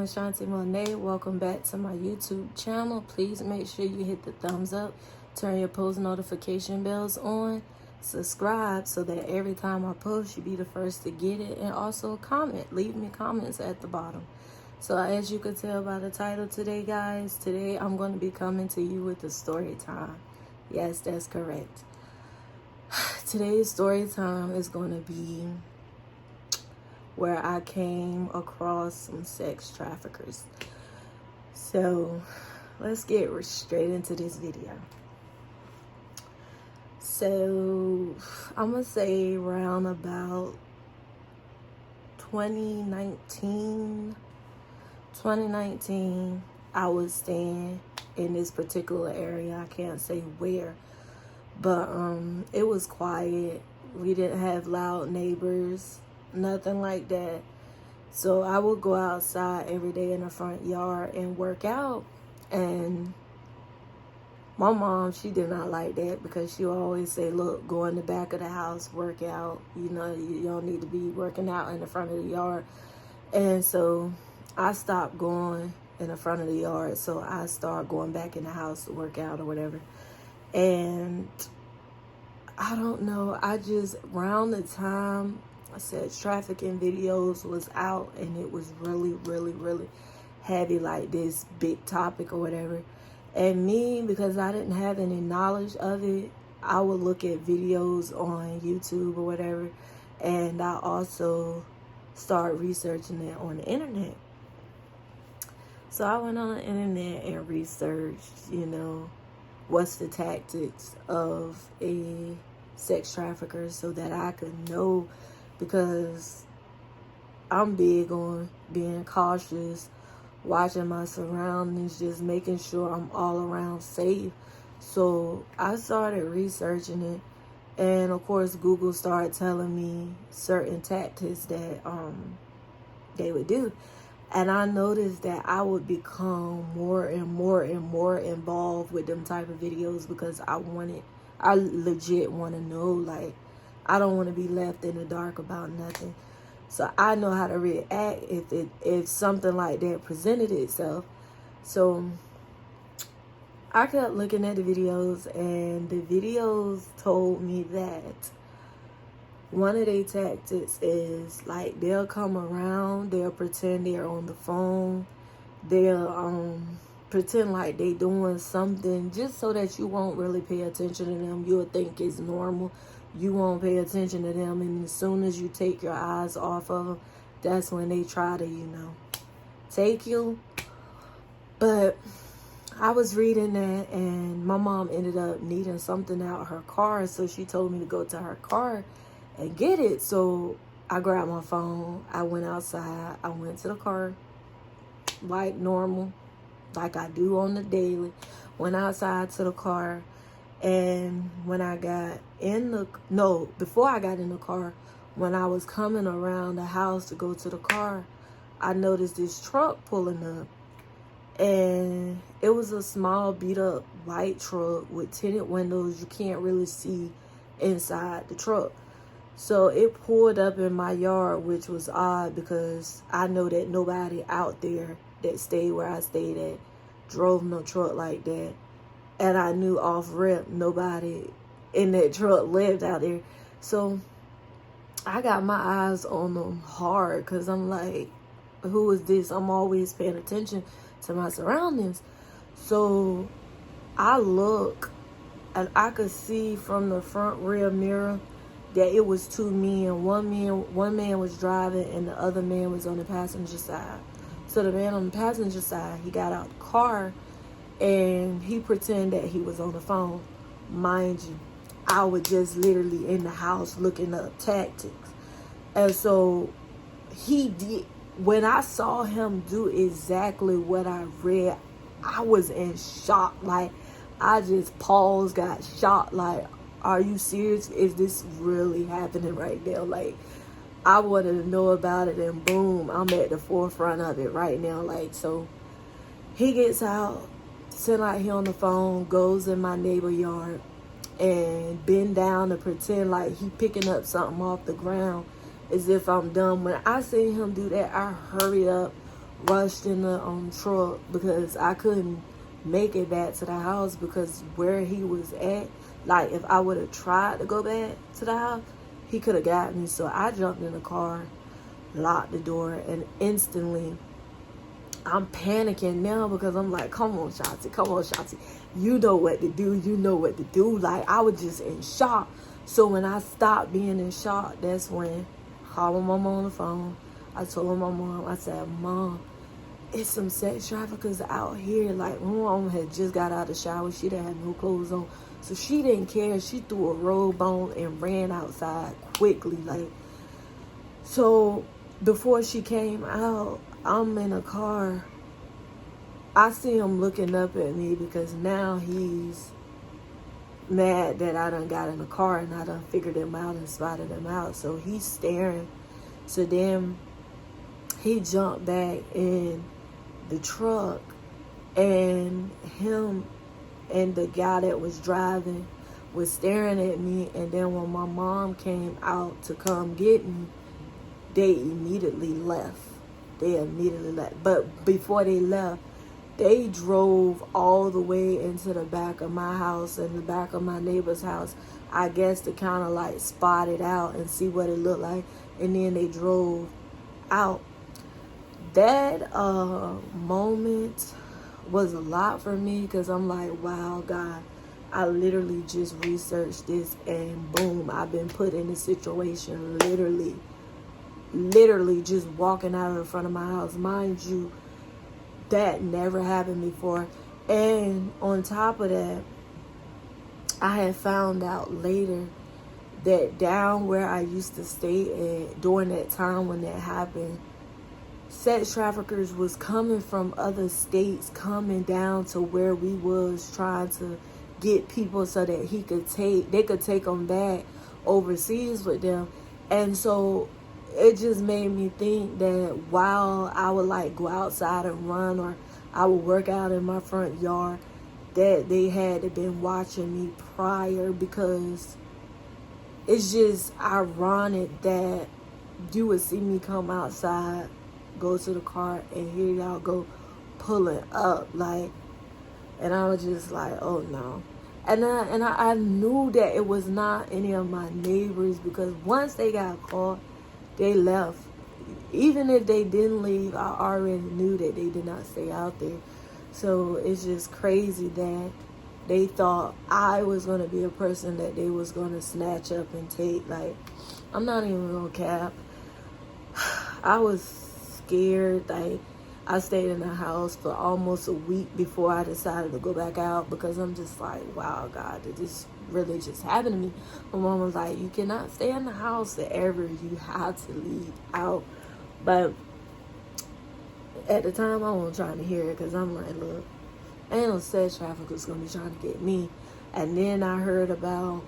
AshontiMonāi. Welcome back to my YouTube channel. Please make sure you hit the thumbs up, turn your post notification bells on, subscribe so that every time I post, you be the first to get it, and also comment. Leave me comments at the bottom. So as you can tell by the title today, guys, today I'm going to be coming to you with a story time. Yes, that's correct. Today's story time is going to be where I came across some sex traffickers. So let's get straight into this video. So I'm gonna say around about 2019, I was staying in this particular area. I can't say where, but it was quiet. We didn't have loud neighbors, nothing like that. So I would go outside every day in the front yard and work out. And my mom, she did not like that because she would always say, look, go in the back of the house, work out. You know, you don't need to be working out in the front of the yard. And so I stopped going in the front of the yard. So I started going back in the house to work out or whatever. And I don't know, I just, around the time sex trafficking videos was out and it was really heavy, like this big topic or whatever. And me, because I didn't have any knowledge of it, I would look at videos on YouTube or whatever, and I also started researching it on the internet. So I went on the internet and researched, you know, what's the tactics of a sex trafficker so that I could know, because I'm big on being cautious, watching my surroundings, just making sure I'm all around safe. So I started researching it, and of course Google started telling me certain tactics that they would do. And I noticed that I would become more and more involved with them type of videos because I legit want to know, like, I don't want to be left in the dark about nothing. So I know how to react if something like that presented itself. So I kept looking at the videos, and the videos told me that one of their tactics is, like, they'll come around, they'll pretend they're on the phone, they'll pretend like they doing something just so that you won't really pay attention to them. You'll think it's normal. You won't pay attention to them, and as soon as you take your eyes off of them, that's when they try to, you know, take you. But I was reading that, and my mom ended up needing something out of her car, so she told me to go to her car and get it. So I grabbed my phone, I went outside, I went to the car like normal, like I do on the daily. Went outside to the car, and when I got in the, no, before I got in the car, when I was coming around the house to go to the car, I noticed this truck pulling up. And it was a small beat up white truck with tinted windows. You can't really see inside the truck. So it pulled up in my yard, which was odd because I know that nobody out there that stayed where I stayed at drove no truck like that. And I knew off rip nobody in that truck lived out there. So I got my eyes on them hard because I'm like, who is this? I'm always paying attention to my surroundings. So I look, and I could see from the front rear mirror that it was two men. One man was driving and the other man was on the passenger side. So the man on the passenger side, he got out the car and he pretended that he was on the phone. Mind you, I was just literally in the house looking up tactics. And so he did, when I saw him do exactly what I read, I was in shock. Like, I just paused, got shocked. Like, are you serious? Is this really happening right now? Like, I wanted to know about it, and boom, I'm at the forefront of it right now. Like, so he gets out, sent out here on the phone, goes in my neighbor yard and bend down to pretend like he picking up something off the ground as if I'm dumb. When I see him do that, I hurry up, rushed in the truck because I couldn't make it back to the house because where he was at, like if I would have tried to go back to the house, he could have got me. So I jumped in the car, locked the door, and instantly I'm panicking now because I'm like, come on, Shotzi. You know what to do. Like, I was just in shock. So when I stopped being in shock, that's when I called my mom on the phone. I told my mom, I said, Mom, it's some sex traffickers out here. Like, my mom had just got out of the shower. She didn't have no clothes on. So she didn't care. She threw a robe on and ran outside quickly. Like, so before she came out, I'm in a car. I see him looking up at me because now he's mad that I done got in the car and I done figured him out and spotted him out. So he's staring. So then he jumped back in the truck, and him and the guy that was driving was staring at me. And then when my mom came out to come get me, they immediately left. But before they left, they drove all the way into the back of my house and the back of my neighbor's house, I guess, to kind of like spot it out and see what it looked like. And then they drove out. That moment was a lot for me because I'm like, wow, God, I literally just researched this and boom, I've been put in a situation literally just walking out of the front of my house. Mind you, that never happened before. And on top of that, I had found out later that down where I used to stay at during that time when that happened, sex traffickers was coming from other states, coming down to where we was, trying to get people so that they could take them back overseas with them. And so it just made me think that while I would like go outside and run, or I would work out in my front yard, that they had to been watching me prior, because it's just ironic that you would see me come outside, go to the car, and here y'all go pulling up, like, and I was just like, oh no. And I knew that it was not any of my neighbors, because once they got caught, they left. Even if they didn't leave, I already knew that they did not stay out there. So it's just crazy that they thought I was going to be a person that they was going to snatch up and take. Like, I'm not even going to cap. I was scared. Like, I stayed in the house for almost a week before I decided to go back out, because I'm just like, wow, God, did this really just happen to me? My mom was like, you cannot stay in the house ever. You have to leave out. But at the time, I wasn't trying to hear it, because I'm like, look, ain't no sex traffickers going to be trying to get me. And then I heard about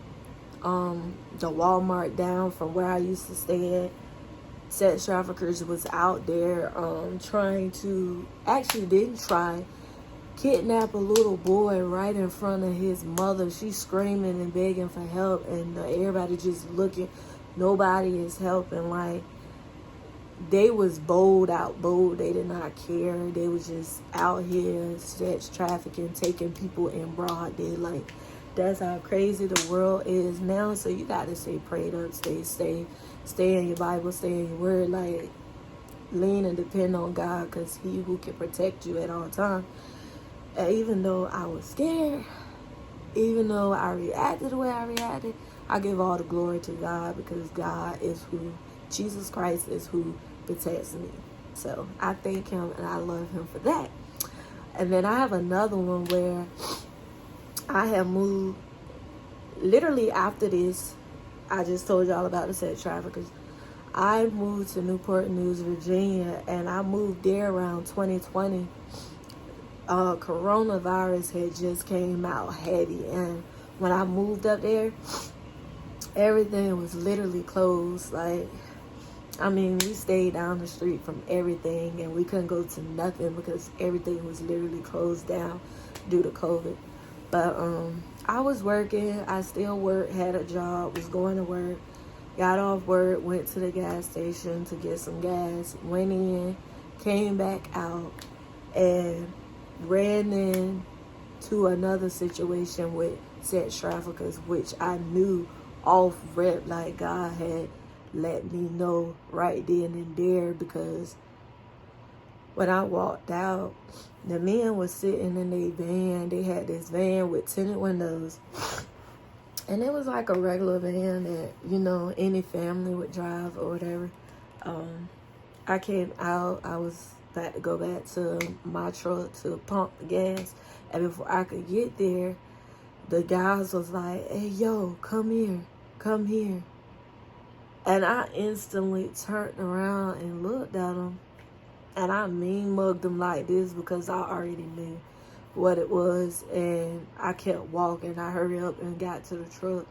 the Walmart down from where I used to stay at. Sex traffickers was out there trying to, actually didn't try, kidnap a little boy right in front of his mother. She's screaming and begging for help, and everybody just looking. Nobody is helping. Like, they was bold. They did not care. They was just out here sex trafficking, taking people in broad daylight. That's how crazy the world is now. So you got to stay prayed up, stay safe, stay in your Bible, stay in your word. Like, lean and depend on God, because He who can protect you at all times. And even though I was scared, even though I reacted the way I reacted, I give all the glory to God, because God is who, Jesus Christ is who protects me. So I thank Him and I love Him for that. And then I have another one where I have moved literally after this. I just told y'all about the sex traffickers. I moved to Newport News, Virginia, and I moved there around 2020. Coronavirus had just came out heavy, and when I moved up there, everything was literally closed. Like, I mean, we stayed down the street from everything, and we couldn't go to nothing because everything was literally closed down due to COVID. But I was working. I still worked, had a job, was going to work, got off work, went to the gas station to get some gas, went in, came back out and ran into another situation with sex traffickers, which I knew off rep, like God had let me know right then and there, because when I walked out, the men was sitting in their van. They had this van with tinted windows, and it was like a regular van that, you know, any family would drive or whatever. I came out, I was about to go back to my truck to pump the gas, and before I could get there, the guys was like, "Hey, yo, come here, come here." And I instantly turned around and looked at them, and I mean mugged them like this because I already knew what it was. And I kept walking. I hurried up and got to the truck,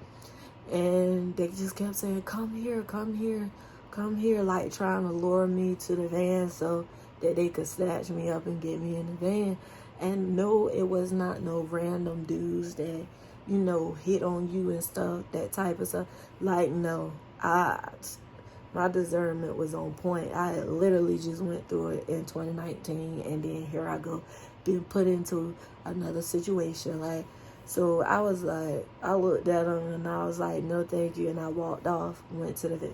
and they just kept saying, "Come here, come here, come here," like trying to lure me to the van so that they could snatch me up and get me in the van. And no, it was not no random dudes that, you know, hit on you and stuff, that type of stuff. Like, no, my discernment was on point. I had literally just went through it in 2019, and then here I go, being put into another situation. Like, so I was like, I looked at them and I was like, "No, thank you," and I walked off, went to the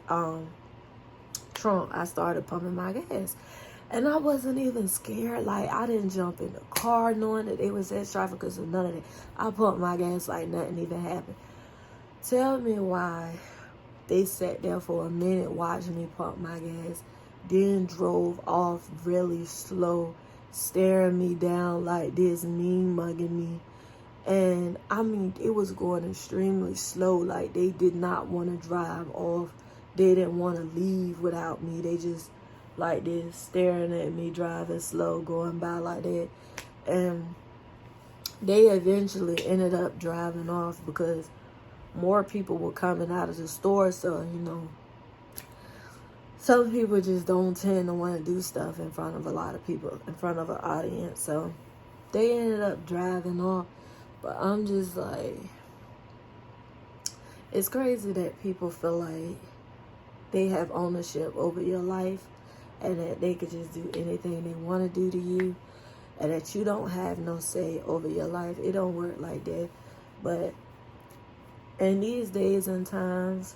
trunk. I started pumping my gas. And I wasn't even scared. Like, I didn't jump in the car knowing that they was sex traffickers or none of that. I pumped my gas like nothing even happened. Tell me why they sat there for a minute watching me pump my gas, then drove off really slow, staring me down like this, mean mugging me. And I mean, it was going extremely slow. Like, they did not want to drive off. They didn't want to leave without me. They just like this, staring at me, driving slow, going by like that. And they eventually ended up driving off because more people were coming out of the store. So, you know, some people just don't tend to want to do stuff in front of a lot of people, in front of an audience. So they ended up driving off. But I'm just like, it's crazy that people feel like they have ownership over your life, and that they could just do anything they want to do to you, and that you don't have no say over your life. It don't work like that. But in these days and times,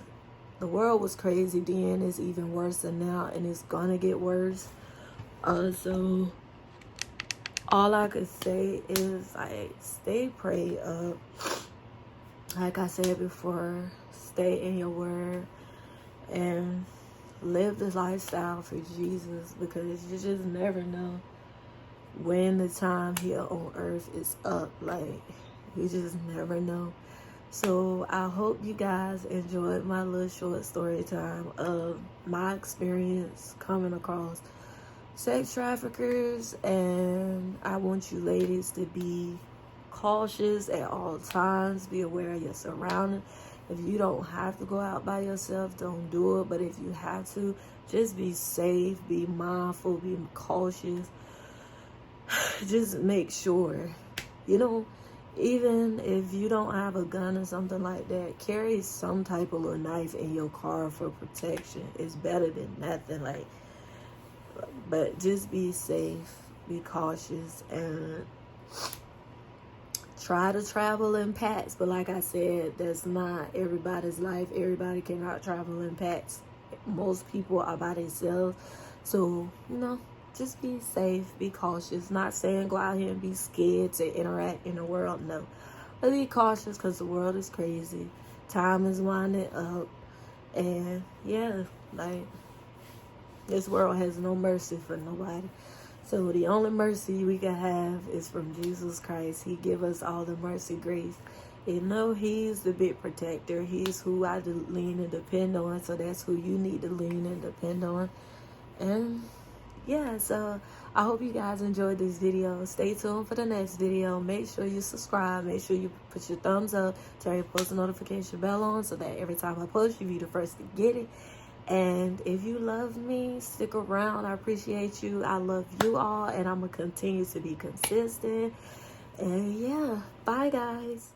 the world was crazy then. It's even worse than now, and it's gonna get worse. So all I could say is, like, stay prayed up. Like I said before, stay in your word and live the lifestyle for Jesus, because you just never know when the time here on earth is up. Like, you just never know. So I hope you guys enjoyed my little short story time of my experience coming across sex traffickers. And I want you ladies to be cautious at all times. Be aware of your surroundings. If you don't have to go out by yourself, don't do it. But if you have to, just be safe, be mindful, be cautious. Just make sure, you know, even if you don't have a gun or something like that, carry some type of little knife in your car for protection. It's better than nothing. Like, but just be safe, be cautious, and try to travel in packs. But like I said, that's not everybody's life. Everybody cannot travel in packs. Most people are by themselves. So, you know, just be safe, be cautious. Not saying go out here and be scared to interact in the world, no. But be cautious, because the world is crazy. Time is winding up. And yeah, like, this world has no mercy for nobody. So the only mercy we can have is from Jesus Christ. He give us all the mercy, grace. You know, he's the big protector. He's who I lean and depend on. So that's who you need to lean and depend on. And yeah, so I hope you guys enjoyed this video. Stay tuned for the next video. Make sure you subscribe. Make sure you put your thumbs up. Turn your post notification bell on so that every time I post, you be the first to get it. And if you love me, stick around. I appreciate you. I love you all. And I'm going to continue to be consistent. And yeah, bye guys.